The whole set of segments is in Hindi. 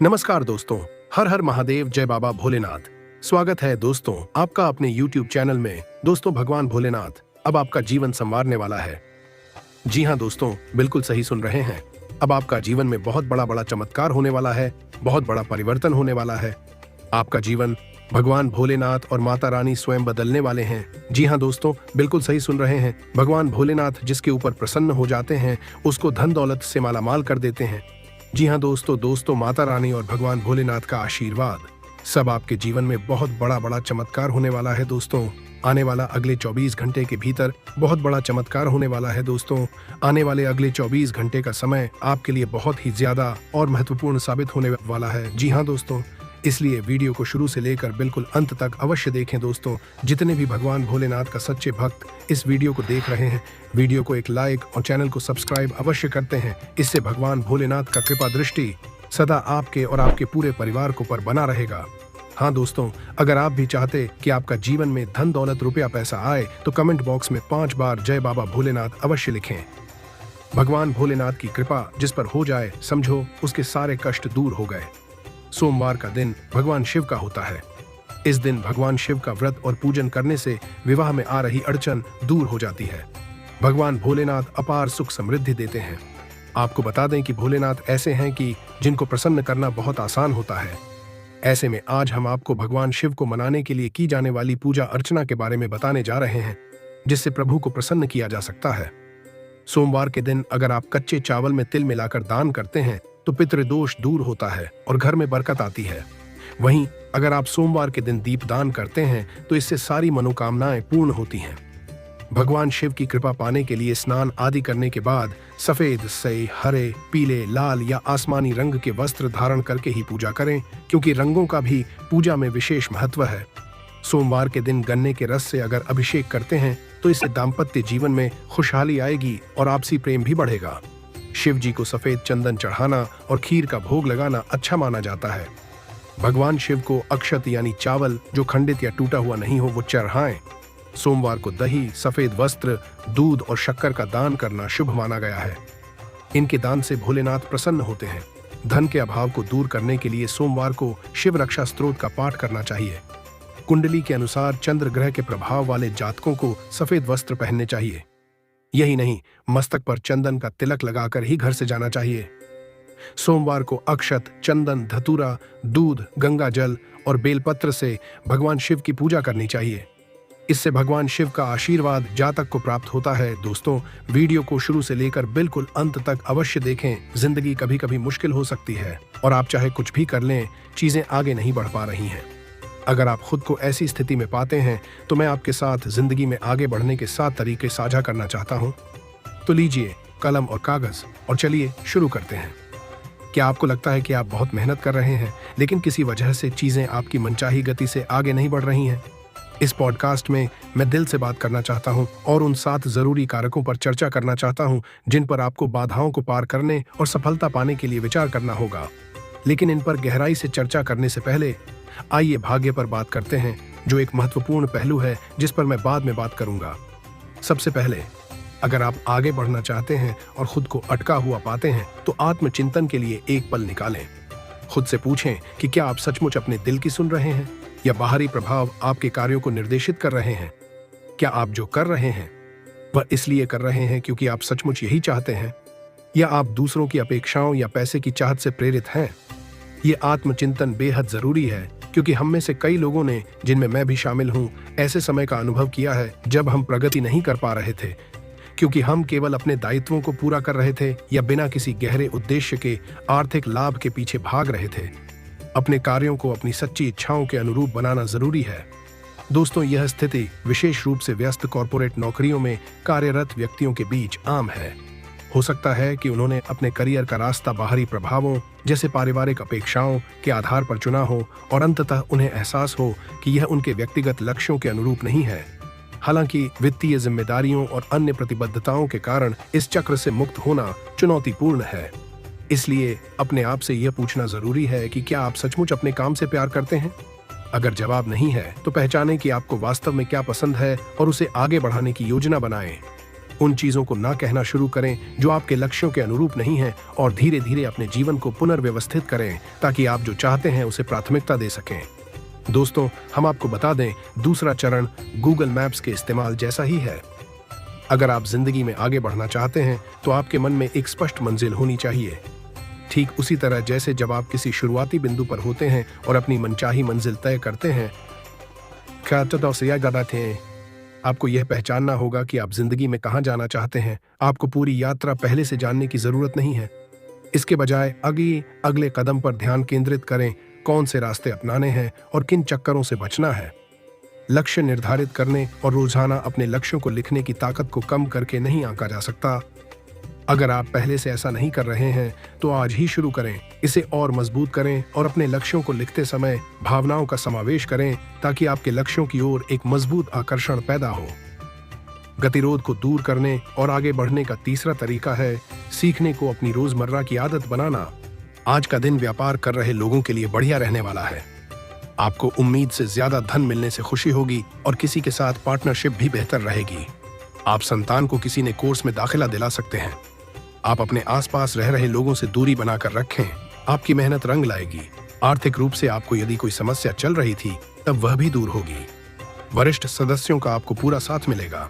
नमस्कार दोस्तों, हर हर महादेव, जय बाबा भोलेनाथ। स्वागत है दोस्तों आपका अपने YouTube चैनल में। दोस्तों, भगवान भोलेनाथ अब आपका जीवन संवारने वाला है। जी हाँ दोस्तों, बिल्कुल सही सुन रहे हैं। अब आपका जीवन में बहुत बड़ा चमत्कार होने वाला है, बहुत बड़ा परिवर्तन होने वाला है। आपका जीवन भगवान भोलेनाथ और माता रानी स्वयं बदलने वाले हैं। जी हाँ दोस्तों, बिल्कुल सही सुन रहे हैं। भगवान भोलेनाथ जिसके ऊपर प्रसन्न हो जाते हैं उसको धन दौलत से मालामाल कर देते हैं। जी हाँ दोस्तों, माता रानी और भगवान भोलेनाथ का आशीर्वाद सब आपके जीवन में बहुत बड़ा चमत्कार होने वाला है दोस्तों। आने वाला अगले 24 घंटे के भीतर बहुत बड़ा चमत्कार होने वाला है दोस्तों। आने वाले अगले 24 घंटे का समय आपके लिए बहुत ही ज्यादा और महत्वपूर्ण साबित होने वाला है। जी हाँ दोस्तों, इसलिए वीडियो को शुरू से लेकर बिल्कुल अंत तक अवश्य देखें दोस्तों। जितने भी भगवान भोलेनाथ का सच्चे भक्त इस वीडियो को देख रहे हैं, वीडियो को एक लाइक और चैनल को सब्सक्राइब अवश्य करते हैं। इससे भगवान भोलेनाथ का कृपा दृष्टि सदा आपके और आपके पूरे परिवार को पर बना रहेगा। हाँ दोस्तों, अगर आप भी चाहते कि आपका जीवन में धन दौलत रुपया पैसा आए तो कमेंट बॉक्स में 5 बार जय बाबा भोलेनाथ अवश्य लिखें। भगवान भोलेनाथ की कृपा जिस पर हो जाए, समझो उसके सारे कष्ट दूर हो गए। सोमवार का दिन भगवान शिव का होता है। इस दिन भगवान शिव का व्रत और पूजन करने से विवाह में आ रही अड़चन दूर हो जाती है। भगवान भोलेनाथ अपार सुख समृद्धि देते हैं। आपको बता दें कि भोलेनाथ ऐसे हैं कि जिनको प्रसन्न करना बहुत आसान होता है। ऐसे में आज हम आपको भगवान शिव को मनाने के लिए की जाने वाली पूजा अर्चना के बारे में बताने जा रहे हैं, जिससे प्रभु को प्रसन्न किया जा सकता है। सोमवार के दिन अगर आप कच्चे चावल में तिल मिलाकर दान करते हैं तो पितृदोष दूर होता है और घर में बरकत आती है। वहीं अगर आप सोमवार के दिन दीपदान करते हैं तो इससे सारी मनोकामनाएं पूर्ण होती हैं। भगवान शिव की कृपा पाने के लिए स्नान आदि करने के बाद सफेद से हरे, पीले, लाल या आसमानी रंग के वस्त्र धारण करके ही पूजा करें, क्योंकि रंगों का भी पूजा में विशेष महत्व है। सोमवार के दिन गन्ने के रस से अगर अभिषेक करते हैं तो इससे दाम्पत्य जीवन में खुशहाली आएगी और आपसी प्रेम भी बढ़ेगा। शिव जी को सफेद चंदन चढ़ाना और खीर का भोग लगाना अच्छा माना जाता है। भगवान शिव को अक्षत यानी चावल जो खंडित या टूटा हुआ नहीं हो वो चढ़ाएं। सोमवार को दही, सफेद वस्त्र, दूध और शक्कर का दान करना शुभ माना गया है। इनके दान से भोलेनाथ प्रसन्न होते हैं। धन के अभाव को दूर करने के लिए सोमवार को शिव रक्षा स्तोत्र का पाठ करना चाहिए। कुंडली के अनुसार चंद्र ग्रह के प्रभाव वाले जातकों को सफेद वस्त्र पहनने चाहिए। यही नहीं, मस्तक पर चंदन का तिलक लगाकर ही घर से जाना चाहिए। सोमवार को अक्षत, चंदन, धतूरा, दूध, गंगा जल और बेलपत्र से भगवान शिव की पूजा करनी चाहिए। इससे भगवान शिव का आशीर्वाद जातक को प्राप्त होता है। दोस्तों, वीडियो को शुरू से लेकर बिल्कुल अंत तक अवश्य देखें। जिंदगी कभी कभी मुश्किल हो सकती है और आप चाहे कुछ भी कर लें, चीजें आगे नहीं बढ़ पा रही हैं। अगर आप खुद को ऐसी स्थिति में पाते हैं तो मैं आपके साथ जिंदगी में आगे बढ़ने के 7 तरीके साझा करना चाहता हूं। तो लीजिए कलम और कागज और चलिए शुरू करते हैं। क्या आपको लगता है कि आप बहुत मेहनत कर रहे हैं लेकिन किसी वजह से चीजें आपकी मनचाही गति से आगे नहीं बढ़ रही हैं? इस पॉडकास्ट में मैं दिल से बात करना चाहता हूं और उन 7 जरूरी कारकों पर चर्चा करना चाहता हूं जिन पर आपको बाधाओं को पार करने और सफलता पाने के लिए विचार करना होगा। लेकिन इन पर गहराई से चर्चा करने से पहले आइए भाग्य पर बात करते हैं, जो एक महत्वपूर्ण पहलू है जिस पर मैं बाद में बात करूंगा। सबसे पहले, अगर आप आगे बढ़ना चाहते हैं और खुद को अटका हुआ पाते हैं तो आत्मचिंतन के लिए एक पल निकालें। खुद से पूछें कि क्या आप सचमुच अपने दिल की सुन रहे हैं या बाहरी प्रभाव आपके कार्यों को निर्देशित कर रहे हैं? क्या आप जो कर रहे हैं वह इसलिए कर रहे हैं क्योंकि आप सचमुच यही चाहते हैं, या आप दूसरों की अपेक्षाओं या पैसे की चाहत से प्रेरित हैं? ये आत्मचिंतन बेहद जरूरी है, क्योंकि हम में से कई लोगों ने, जिनमें मैं भी शामिल हूं, ऐसे समय का अनुभव किया है जब हम प्रगति नहीं कर पा रहे थे क्योंकि हम केवल अपने दायित्वों को पूरा कर रहे थे या बिना किसी गहरे उद्देश्य के आर्थिक लाभ के पीछे भाग रहे थे। अपने कार्यों को अपनी सच्ची इच्छाओं के अनुरूप बनाना जरूरी है। दोस्तों, यह स्थिति विशेष रूप से व्यस्त कॉर्पोरेट नौकरियों में कार्यरत व्यक्तियों के बीच आम है। हो सकता है कि उन्होंने अपने करियर का रास्ता बाहरी प्रभावों जैसे पारिवारिक अपेक्षाओं के आधार पर चुना हो और अंततः उन्हें एहसास हो कि यह उनके व्यक्तिगत लक्ष्यों के अनुरूप नहीं है। हालांकि वित्तीय जिम्मेदारियों और अन्य प्रतिबद्धताओं के कारण इस चक्र से मुक्त होना चुनौतीपूर्ण है। इसलिए अपने आप से यह पूछना जरूरी है कि क्या आप सचमुच अपने काम से प्यार करते हैं? अगर जवाब नहीं है तो पहचानें कि आपको वास्तव में क्या पसंद है और उसे आगे बढ़ाने की योजना बनाएं। उन चीजों को ना कहना शुरू करें जो आपके लक्ष्यों के अनुरूप नहीं हैं और धीरे धीरे अपने जीवन को पुनर्व्यवस्थित करें ताकि आप जो चाहते हैं उसे प्राथमिकता दे सकें। दोस्तों, हम आपको बता दें, दूसरा चरण गूगल मैप्स के इस्तेमाल जैसा ही है। अगर आप जिंदगी में आगे बढ़ना चाहते हैं तो आपके मन में एक स्पष्ट मंजिल होनी चाहिए। ठीक उसी तरह जैसे जब आप किसी शुरुआती बिंदु पर होते हैं और अपनी मनचाही मंजिल तय करते हैं, आपको यह पहचानना होगा कि आप जिंदगी में कहां जाना चाहते हैं। आपको पूरी यात्रा पहले से जानने की जरूरत नहीं है। इसके बजाय अगले कदम पर ध्यान केंद्रित करें, कौन से रास्ते अपनाने हैं और किन चक्करों से बचना है। लक्ष्य निर्धारित करने और रोजाना अपने लक्ष्यों को लिखने की ताकत को कम करके नहीं आंका जा सकता। अगर आप पहले से ऐसा नहीं कर रहे हैं तो आज ही शुरू करें, इसे और मजबूत करें और अपने लक्ष्यों को लिखते समय भावनाओं का समावेश करें ताकि आपके लक्ष्यों की ओर एक मजबूत आकर्षण पैदा हो। गतिरोध को दूर करने और आगे बढ़ने का तीसरा तरीका है सीखने को अपनी रोजमर्रा की आदत बनाना। आज का दिन व्यापार कर रहे लोगों के लिए बढ़िया रहने वाला है। आपको उम्मीद से ज्यादा धन मिलने से खुशी होगी और किसी के साथ पार्टनरशिप भी बेहतर रहेगी। आप संतान को किसी ने कोर्स में दाखिला दिला सकते हैं। आप अपने आसपास रह रहे लोगों से दूरी बनाकर रखें, आपकी मेहनत रंग लाएगी। आर्थिक रूप से आपको यदि कोई समस्या चल रही थी तब वह भी दूर होगी। वरिष्ठ सदस्यों का आपको पूरा साथ मिलेगा।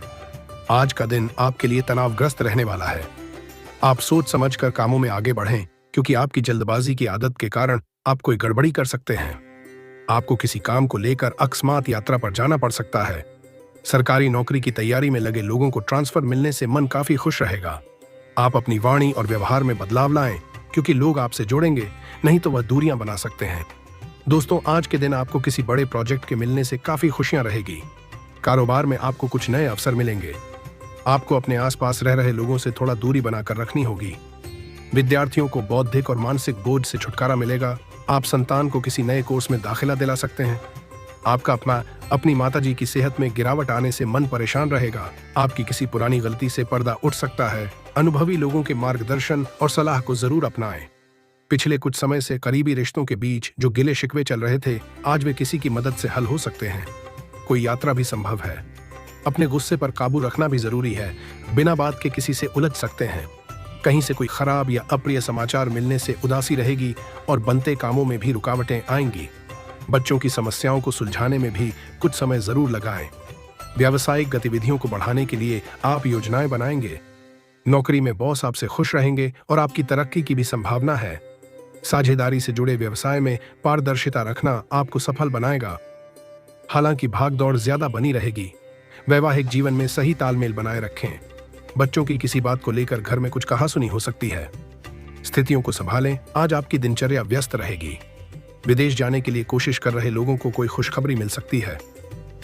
आज का दिन आपके लिए तनावग्रस्त रहने वाला है। आप सोच समझकर कामों में आगे बढ़ें क्योंकि आपकी जल्दबाजी की आदत के कारण आप कोई गड़बड़ी कर सकते हैं। आपको किसी काम को लेकर अकस्मात यात्रा पर जाना पड़ सकता है। सरकारी नौकरी की तैयारी में लगे लोगों को ट्रांसफर मिलने से मन काफी खुश रहेगा। आप अपनी वाणी और व्यवहार में बदलाव लाएं क्योंकि लोग आपसे जुड़ेंगे, नहीं तो वह दूरियां बना सकते हैं। दोस्तों, आज के दिन आपको किसी बड़े प्रोजेक्ट के मिलने से काफी खुशियां रहेगी। कारोबार में आपको कुछ नए अवसर मिलेंगे। आपको अपने आसपास रह रहे लोगों से थोड़ा दूरी बनाकर रखनी होगी। विद्यार्थियों को बौद्धिक और मानसिक बोझ से छुटकारा मिलेगा। आप संतान को किसी नए कोर्स में दाखिला दिला सकते हैं। आपका अपनी माताजी की सेहत में गिरावट आने से मन परेशान रहेगा। आपकी किसी पुरानी गलती से पर्दा उठ सकता है। अनुभवी लोगों के मार्गदर्शन और सलाह को जरूर अपनाएं। पिछले कुछ समय से करीबी रिश्तों के बीच जो गिले शिकवे चल रहे थे, आज वे किसी की मदद से हल हो सकते हैं। कोई यात्रा भी संभव है। अपने गुस्से पर काबू रखना भी जरूरी है। बिना बात के किसी से उलझ सकते हैं। कहीं से कोई खराब या अप्रिय समाचार मिलने से उदासी रहेगी और बनते कामों में भी रुकावटें आएंगी। बच्चों की समस्याओं को सुलझाने में भी कुछ समय जरूर लगाएं। व्यावसायिक गतिविधियों को बढ़ाने के लिए आप योजनाएं बनाएंगे। नौकरी में बॉस आपसे खुश रहेंगे और आपकी तरक्की की भी संभावना है। साझेदारी से जुड़े व्यवसाय में पारदर्शिता रखना आपको सफल बनाएगा। हालांकि भागदौड़ ज्यादा बनी रहेगी। वैवाहिक जीवन में सही तालमेल बनाए रखें। बच्चों की किसी बात को लेकर घर में कुछ कहासुनी हो सकती है। स्थितियों को संभालें। आज आपकी दिनचर्या व्यस्त रहेगी। विदेश जाने के लिए कोशिश कर रहे लोगों को कोई खुशखबरी मिल सकती है।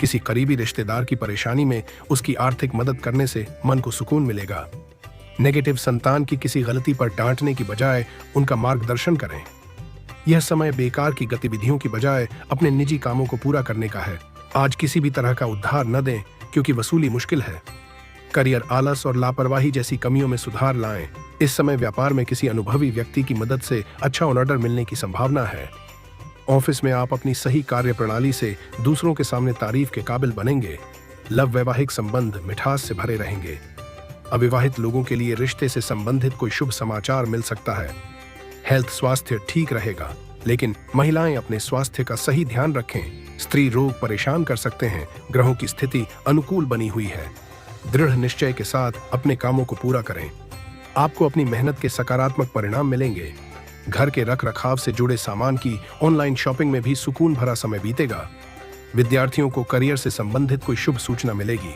किसी करीबी रिश्तेदार की परेशानी में उसकी आर्थिक मदद करने से मन को सुकून मिलेगा। नेगेटिव संतान की किसी गलती पर डांटने की बजाय उनका मार्गदर्शन करें। यह समय बेकार की गतिविधियों की बजाय अपने निजी कामों को पूरा करने का है। आज किसी भी तरह का उधार न दें क्योंकि वसूली मुश्किल है। करियर आलस और लापरवाही जैसी कमियों में सुधार लाएं। इस समय व्यापार में किसी अनुभवी व्यक्ति की मदद से अच्छा ऑर्डर मिलने की संभावना है। ऑफिस में आप अपनी सही कार्य प्रणाली से दूसरों के सामने तारीफ के काबिल बनेंगे। लव वैवाहिक संबंध मिठास से भरे रहेंगे। अविवाहित लोगों के लिए रिश्ते से संबंधित कोई शुभ समाचार मिल सकता है। हेल्थ स्वास्थ्य ठीक रहेगा, लेकिन महिलाएं अपने स्वास्थ्य का सही ध्यान रखें। स्त्री रोग परेशान कर सकते हैं। ग्रहों की स्थिति अनुकूल बनी हुई है। दृढ़ निश्चय के साथ अपने कामों को पूरा करें। आपको अपनी मेहनत के सकारात्मक परिणाम मिलेंगे। घर के रख रखाव से जुड़े सामान की ऑनलाइन शॉपिंग में भी सुकून भरा समय बीतेगा। विद्यार्थियों को करियर से संबंधित कोई शुभ सूचना मिलेगी।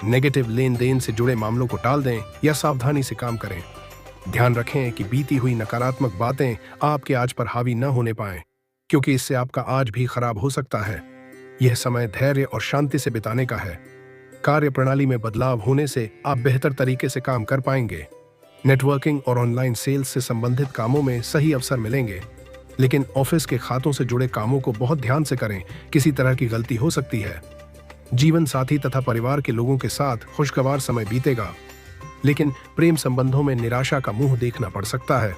नेगेटिव लेन देन से जुड़े मामलों को टाल दें या सावधानी से काम करें। ध्यान रखें कि बीती हुई नकारात्मक बातें आपके आज पर हावी न होने पाएं, क्योंकि इससे आपका आज भी खराब हो सकता है। यह समय धैर्य और शांति से बिताने का है। कार्य प्रणाली में बदलाव होने से आप बेहतर तरीके से काम कर पाएंगे। नेटवर्किंग और ऑनलाइन सेल्स से संबंधित कामों में सही अवसर मिलेंगे, लेकिन ऑफिस के खातों से जुड़े कामों को बहुत ध्यान से करें। किसी तरह की गलती हो सकती है। जीवन साथी तथा परिवार के लोगों के साथ खुशगवार समय बीतेगा, लेकिन प्रेम संबंधों में निराशा का मुंह देखना पड़ सकता है।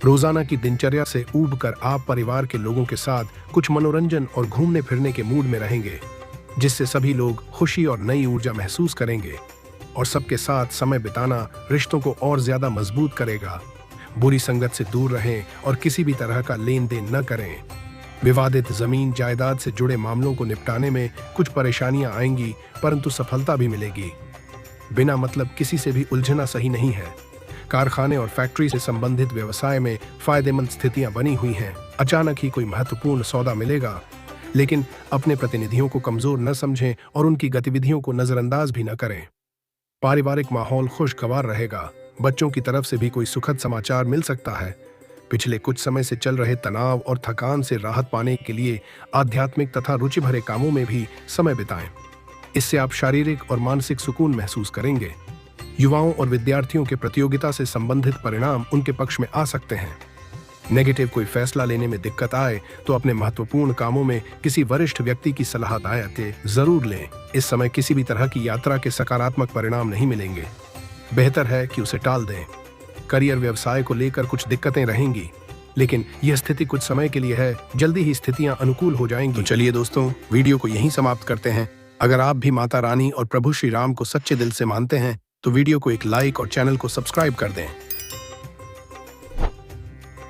रोजाना की दिनचर्या से ऊबकर आप परिवार के लोगों के साथ कुछ मनोरंजन और घूमने फिरने के मूड में रहेंगे, जिससे सभी लोग खुशी और नई ऊर्जा महसूस करेंगे। और सबके साथ समय बिताना रिश्तों को और ज्यादा मजबूत करेगा। बुरी संगत से दूर रहें और किसी भी तरह का लेन देन न करें। विवादित जमीन जायदाद से जुड़े मामलों को निपटाने में कुछ परेशानियां आएंगी, परंतु सफलता भी मिलेगी। बिना मतलब किसी से भी उलझना सही नहीं है। कारखाने और फैक्ट्री से संबंधित व्यवसाय में फायदेमंद स्थितियां बनी हुई हैं। अचानक ही कोई महत्वपूर्ण सौदा मिलेगा, लेकिन अपने प्रतिनिधियों को कमजोर न समझें और उनकी गतिविधियों को नजरअंदाज भी न करें। पारिवारिक माहौल खुशगवार रहेगा। बच्चों की तरफ से भी कोई सुखद समाचार मिल सकता है। पिछले कुछ समय से चल रहे तनाव और थकान से राहत पाने के लिए आध्यात्मिक तथा रुचि भरे कामों में भी समय बिताएं। इससे आप शारीरिक और मानसिक सुकून महसूस करेंगे। युवाओं और विद्यार्थियों के प्रतियोगिता से संबंधित परिणाम उनके पक्ष में आ सकते हैं। नेगेटिव कोई फैसला लेने में दिक्कत आए तो अपने महत्वपूर्ण कामों में किसी वरिष्ठ व्यक्ति की सलाह जरूर लें। इस समय किसी भी तरह की यात्रा के सकारात्मक परिणाम नहीं मिलेंगे। बेहतर है कि उसे टाल दें। करियर व्यवसाय को लेकर कुछ दिक्कतें रहेंगी, लेकिन यह स्थिति कुछ समय के लिए है। जल्दी ही स्थितियां अनुकूल हो जाएंगी। तो चलिए दोस्तों, वीडियो को यहीं समाप्त करते हैं। अगर आप भी माता रानी और प्रभु श्री राम को सच्चे दिल से मानते हैं तो वीडियो को एक लाइक और चैनल को सब्सक्राइब कर दें।